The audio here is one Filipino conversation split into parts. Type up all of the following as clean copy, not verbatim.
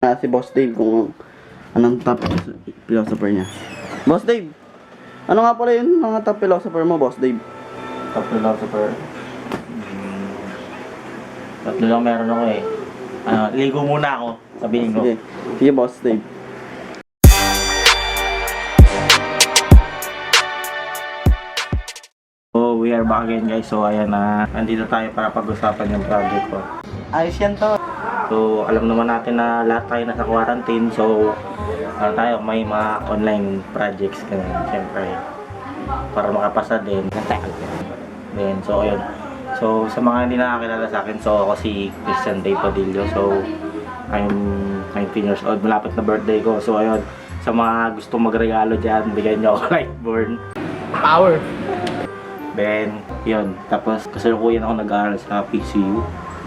Si Boss Dave kung anong top philosopher niya. Boss Dave, ano nga pala yun mga top philosopher mo, Boss Dave? Top philosopher? Tatlo lang meron ako eh. Ligo muna ako, sabihin ko. Sige Boss Dave. So, we are back again guys. So, ayan na. Nandito tayo para pag-usapan yung project ko. Ayos yan to. So, alam naman natin na lahat tayo nasa quarantine. So, tayo may mga online projects ganun. Siyempre, para makapasa din. Then, so, ayun. So, sa mga hindi nakakilala sa akin, so ako si Christian Day Padillo. So, I'm 19 years old. Malapit na birthday ko. So, ayun. Sa mga gusto magregalo dyan, bigyan nyo ako Lightborn. Power! Then, yun. Tapos, kasalukuyan ako nag-aaral sa PCU.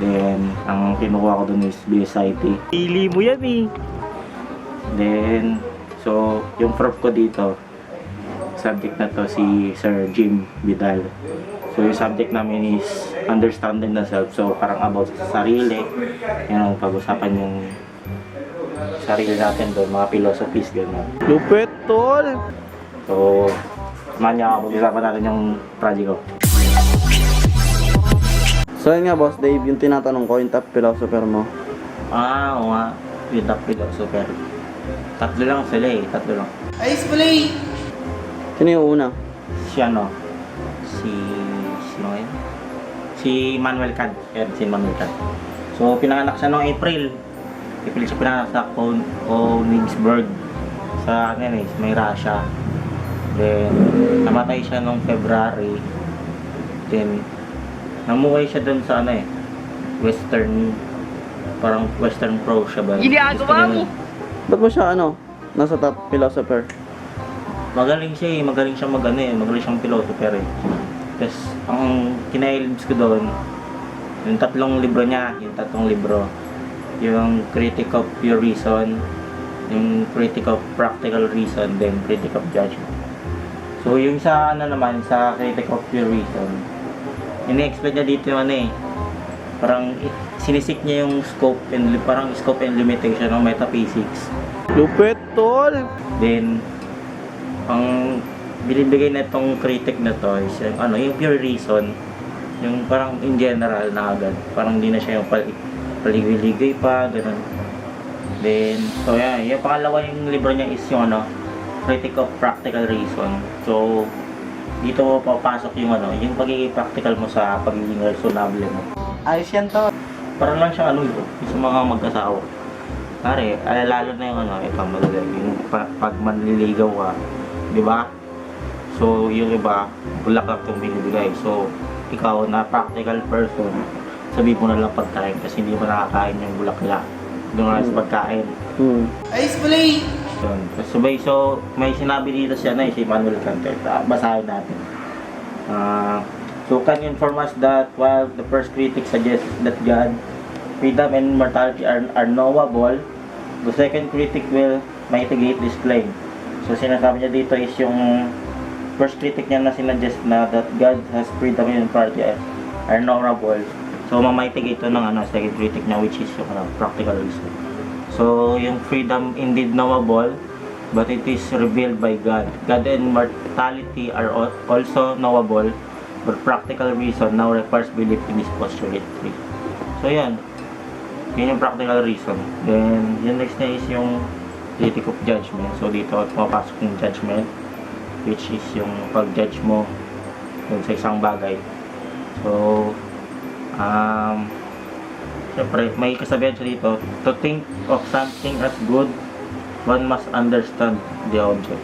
Then, ang kinukuha ko dun is BSIT. Pili mo yan eh! Then, so, yung prof ko dito, subject na to si Sir Jim Vidal. So, yung subject namin is understanding the self. So, parang about sa sarili. Yan ang pag-usapan yung sarili natin doon, mga philosophies, gano'n. Lupit, tol! So, samahan niya ako, mag-usapan natin yung project ko. So yun nga Boss Dave, yung tinatanong ko, yung top philosopher mo. Oo nga, yung top philosopher. Tatlo lang sila eh, tatlo lang. Ayos pala eh! Sino yung una? Si ano? Sino yun? Si Manuel Kant. Yan, si Manuel Kant. So, pinanganak siya noong April. April siya pinanganak sa Königsberg. Sa ano yun eh, may Russia. Then, namatay siya noong February. Then, namuhay siya dun sa ano eh, parang Western Pro siya ba? Ginagawa mo! Ba't mo siya ano, nasa top philosopher? Magaling siya eh, magaling siyang magaling siyang philosopher eh. Tapos, ang kinailibs ko doon, yung tatlong libro niya, yung Critic of Pure Reason, yung Critic of Practical Reason, then Critic of Judgment. So, yung sa ano naman, sa Critic of Pure Reason, ini-explain niya dito yung ano eh, parang sinisik niya yung scope and limitation ng metaphysics. Lupit, tol! Then, ang binibigay na itong critic na to is yung, yung pure reason, yung parang in general na agad, parang hindi na siya yung paligay-ligay pa, ganun. Then, so yan, yung pangalawa yung libro niya is yung Critic of Practical Reason. So, dito papasok yung yung pagiging practical mo sa pagiging reasonable mo. Ayos yan to. Parang lang siyang yung sa mga mag-asawa. Pare, lalo na yung ito madali, yung pag manliligaw ka, di ba? So, yung iba, bulaklak yung binibigay. So, ikaw na practical person, sabi mo na lang pagkain kasi hindi mo nakakain yung bulaklak. Doon nga sa pagkain. Ayos pala eh! Sabay, so may sinabi dito siya na si Manuel Kant. Basahin natin. So can you inform us that while the first critic suggests that God, freedom and mortality are knowable, the second critic will mitigate this claim. So sinasabi niya dito is yung first critic niya na sinuggest na that God has freedom and mortality are knowable. So mamitigate ito ng second critic niya, which is yung practical reason. So, yung freedom indeed knowable, but it is revealed by God. God and mortality are also knowable, but practical reason now requires belief in this postulate 3. So, yan. Yan yung practical reason. Then, yung next na is yung critic of judgment. So, dito pumapasok yung judgment, which is yung pag-judge mo dun sa isang bagay. So, siyempre, may kasabihan siya dito, to think of something as good, one must understand the object.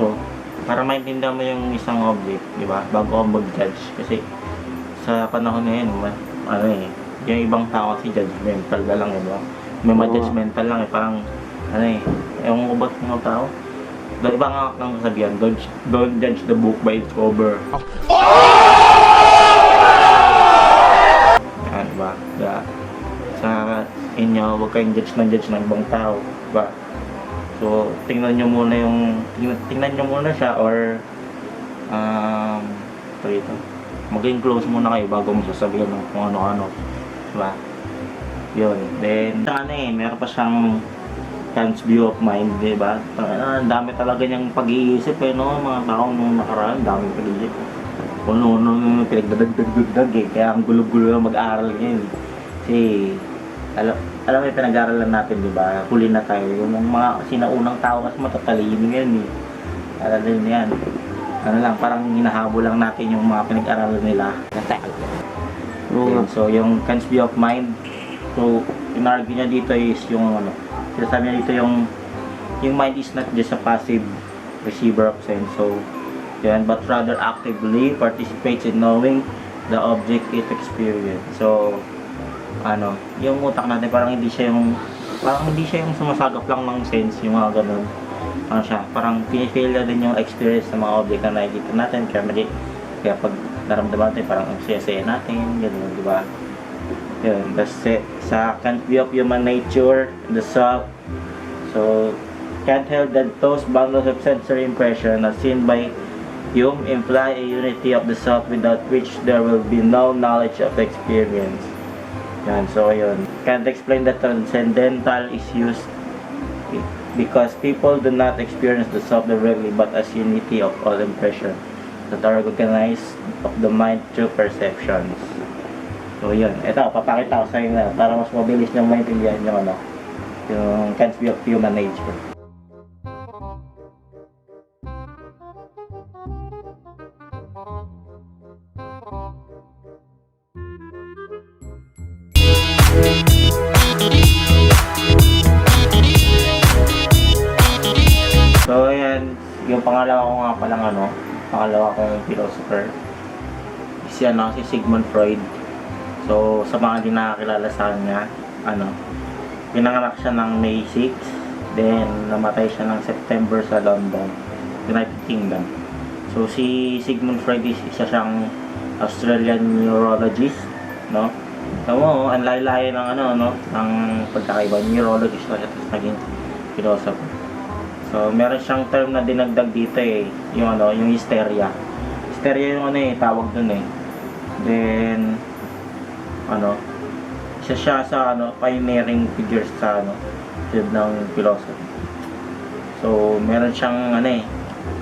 So, para maintindihan mo yung isang object, di ba? Bago ka mag-judge. Kasi, sa panahon na yun, yung ibang tao kasi judgmental na lang, di ba? May ma-judgmental lang, parang, ewan ko ba't mga tao? Iba nga ng kasabihan, don't judge the book by its cover. Yan, diba? Sa inyo, huwag kayong judge ng ibang tao, diba? So, tingnan nyo muna siya or maging close muna kayo bago mo sasabihin ng kung ano-ano, diba? Yun. Then, meron pa siyang Kant's view of mind, di ba? Ang dami talaga niyang pag-iisip no? Mga taong nung nakaraan, dami pag-iisip. Kung ano pinagdadagdag eh. Kaya ang gulo-gulo lang mag-aaral ngayon. Kasi, alam mo yung pinag-aaralan natin, di ba? Huli na tayo. Yung mga sinaunang tao kasi matatalino yan eh. Alam yan. Ano lang, parang hinahabol lang natin yung mga pinag-aralan nila. So, yung Kant's view of mind, so, yung argue niya dito is yung sinasabi niya dito yung mind is not just a passive receiver of sense. So, yan, but rather actively participates in knowing the object it experience. So, yung utak natin parang hindi siya yung sumasagap lang ng sense, yung mga ganun. Parang pinifeel na din yung experience ng mga object na nakikita natin. Kaya pag naramdaman natin, parang ang saya-saya natin, gano'n, di ba? Yun, kasi sa Kant's view of human nature, the self, so, Kant held that those bundles of sensory impression as seen by Hume imply a unity of the self without which there will be no knowledge of the experience. Yan, so yun. Kant explained that transcendental is used because people do not experience the self directly but as unity of all impressions that are recognized of the mind through perceptions. So yun, ito, papakita ko sa inyo na para mas mabilis nyo maintindihan yung yung Kant's view of human nature. So ayan, yung pangalawa ko nga palang pangalawa kong philosopher is si Sigmund Freud. So sa mga hindi nakakilala sa kanya, pinanganak siya ng May 6, then namatay siya ng September sa London, United Kingdom. So si Sigmund Freud is isa siyang Australian neurologist, no? So ang layo-layo ng ng pagkakaiba, neurologist na siya tapos naging philosopher. So, meron siyang term na dinagdag dito yung hysteria. Hysteria yung tawag dun eh. Then, siya sa pioneering figures sa field ng philosophy. So, meron siyang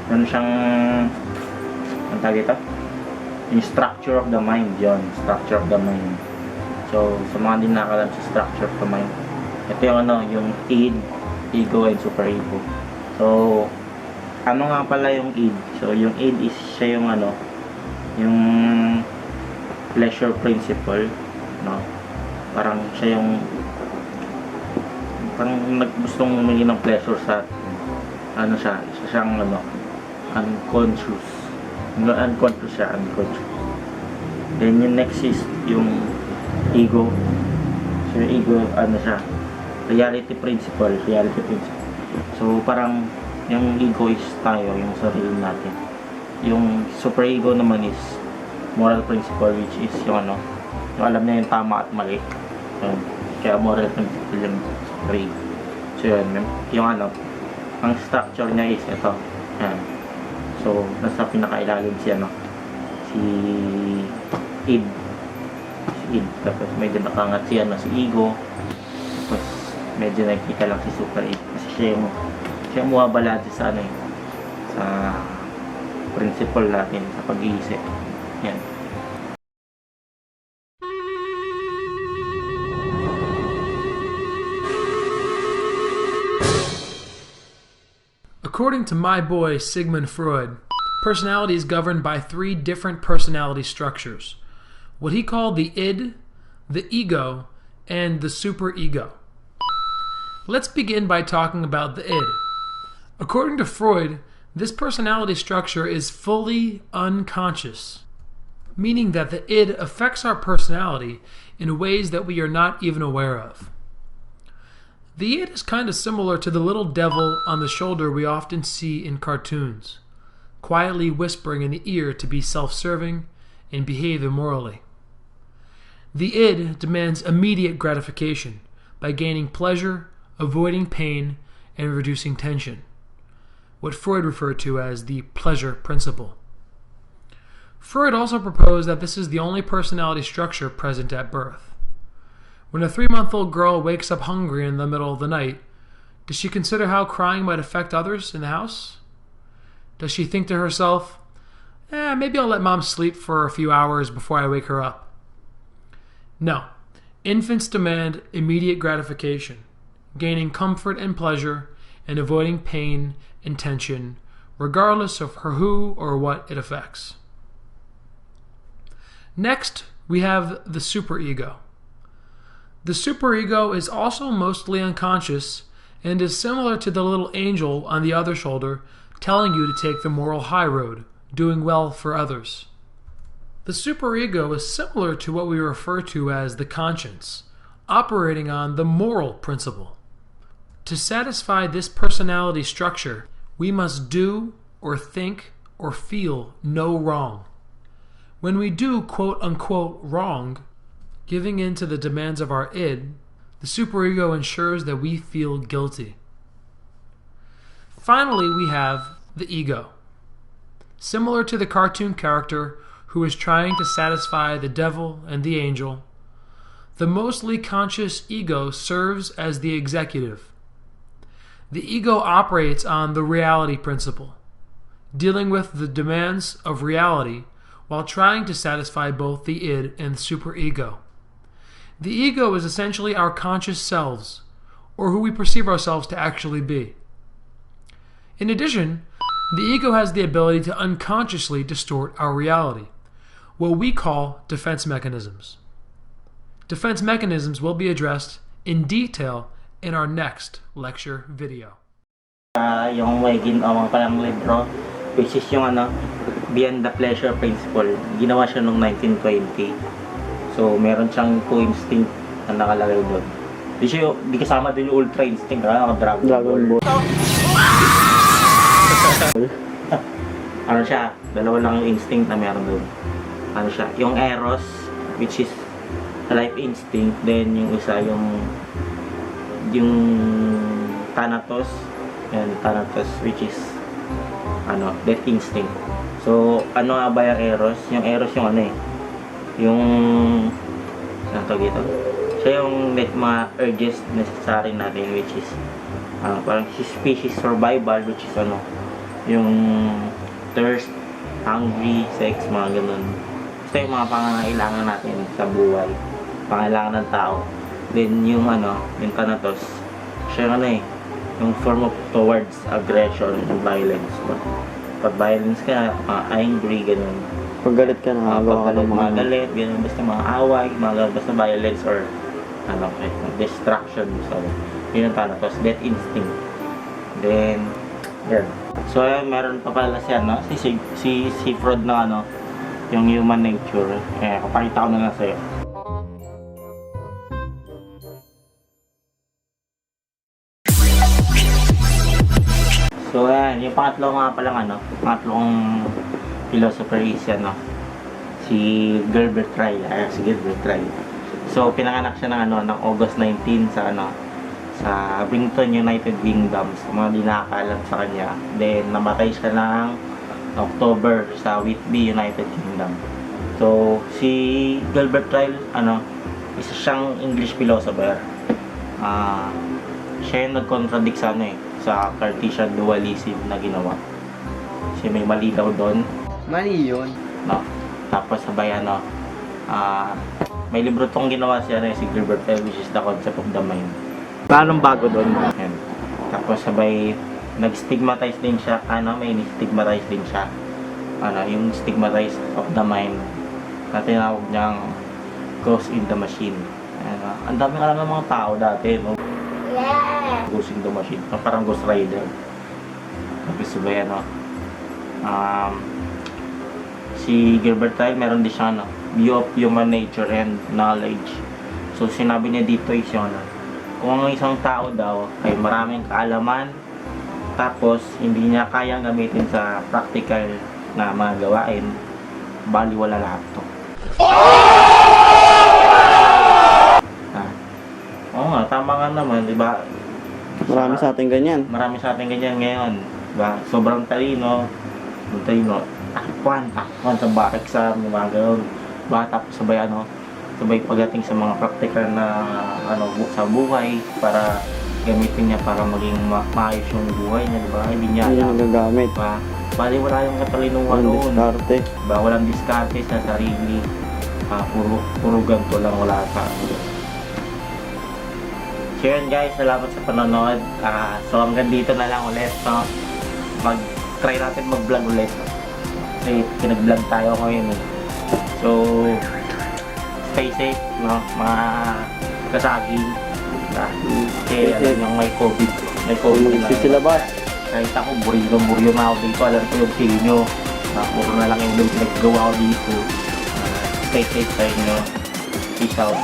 meron siyang ang tawag dito? Yung structure of the mind, structure of the mind. So, sa mga hindi nakakalam sa structure of the mind, ito yung id, ego, and superego. So, nga pala yung id? So, yung id is siya yung yung pleasure principle, no? Parang siya yung parang gustong humingi ng pleasure sa siya siyang unconscious. Unconscious siya, unconscious. Then yung next is yung ego. So, yung ego, siya? Reality principle. So, parang yung ego is tayo, yung sarili natin. Yung superego naman is moral principle, which is yung yung alam niya yung tama at mali. Yun. Kaya moral principle yung superego. So, yun. Yung ang structure niya is ito. Yan. So, nasa pinakailalim si si id. Tapos medyo nakangat si ego. Tapos medyo nakikita lang si super id. Kasi siya bumabalance sa sa principle natin sa pag-iisip. Yan. According to my boy Sigmund Freud, personality is governed by 3 different personality structures. What he called the id, the ego, and the superego. Let's begin by talking about the id. According to Freud, this personality structure is fully unconscious, meaning that the id affects our personality in ways that we are not even aware of. The id is kind of similar to the little devil on the shoulder we often see in cartoons, quietly whispering in the ear to be self-serving and behave immorally. The id demands immediate gratification by gaining pleasure, avoiding pain, and reducing tension, what Freud referred to as the pleasure principle. Freud also proposed that this is the only personality structure present at birth. When a 3-month-old girl wakes up hungry in the middle of the night, does she consider how crying might affect others in the house? Does she think to herself, maybe I'll let mom sleep for a few hours before I wake her up? No. Infants demand immediate gratification, gaining comfort and pleasure, and avoiding pain and tension, regardless of who or what it affects. Next, we have the superego. The superego is also mostly unconscious and is similar to the little angel on the other shoulder telling you to take the moral high road, doing well for others. The superego is similar to what we refer to as the conscience, operating on the moral principle. To satisfy this personality structure, we must do or think or feel no wrong. When we do quote-unquote wrong, giving in to the demands of our id, the superego ensures that we feel guilty. Finally, we have the ego. Similar to the cartoon character who is trying to satisfy the devil and the angel, the mostly conscious ego serves as the executive. The ego operates on the reality principle, dealing with the demands of reality while trying to satisfy both the id and the superego. The ego is essentially our conscious selves, or who we perceive ourselves to actually be. In addition, the ego has the ability to unconsciously distort our reality, what we call defense mechanisms. Defense mechanisms will be addressed in detail in our next lecture video. Yung may ginawang palang libro, which is yung Beyond the Pleasure Principle. Ginawa siya noong 1920. So, meron siyang 2 instinct na nakalagay doon. Di kasama din yung ultra instinct, Dragon Ball. Siya, dalawa lang yung instinct na meron doon. Siya, yung Eros, which is life instinct, then yung isa yung Thanatos, and Thanatos, which is death instinct. So, ano nga ba yung Eros? Yung Eros yung yung dito. Siya yung mga urges necessary natin, which is parang species survival, which is yung thirst, hungry, sex, mga ganun. Basta yung mga pangangailangan natin sa buhay, pangailangan ng tao. Then yung yung Thanatos, siya yung form of towards aggression and violence. Pag violence ka, angry, ganun. Pag galit ka, nakagawa ka ng mga galit, ganun, basta mga away, basta violence or destruction. So, yun ang Thanatos, death instinct. Then, yan. So, meron pa pala siya, si Freud na yung human nature. Kapakita ko na lang sa'yo. So, yan, yung pangatlo nga palang pangatlong philosopher is si Gilbert Ryle. So, pinanganak siya ng August 19 sa Bington, United Kingdom. So, mga di nakakalam sa kanya. Then, namatay siya ng October sa Whitby, United Kingdom. So, si Gilbert Ryle, isa siyang English philosopher. Siya yung nag-contradict sa Cartesian dualism na ginawa. Siya may mali daw doon. Mali yun. Tapos sabay may libro tong ginawa siya si Gilbert Ryle, which is The Concept of the Mind. Paanong bago doon? Tapos sabay nag-stigmatize din siya, may stigmatize din siya. Yung stigmatized of the mind na tinawag niyang ghost in the machine. Ang dami ka lang ng mga tao dati, no? Yeah. Ghost in the machine, parang Ghost Rider. Tapos sabay si Gilbert Ryle, meron din siya view of human nature and knowledge. So sinabi niya dito is kung ang isang tao daw ay maraming kaalaman, tapos hindi niya kayang gamitin sa practical na mga gawain, bali wala lahat to. Oo nga, tama nga naman, di ba? Marami sa ating ganyan. Marami sa ating ganyan ngayon, di ba? Sobrang talino, takpan sa back exam, mga gano'n. Ba, tapos sabay sabay pagdating sa mga practical na sa buhay para gamitin niya para maging maayos yung buhay niya, diba? Hindi niya Hindi alam, nagagamit. diba? Bali wala yung katalinuhan Walang noon, diskarte. diba? Walang diskarte sa sarili, puro ganito lang, wala ka. So yun guys, salamat sa panonood. So hanggang dito na lang ulit, no? Try natin mag-vlog ulit kasi pinag-vlog tayo ngayon eh. So stay safe, no? Mga kasaging, kasi alam nyo may COVID na Magsisilabas. kahit ako buryo na ako dito, alam ko yung feel nyo, puro na lang yung naggawa ko dito. Stay safe sa inyo, peace out.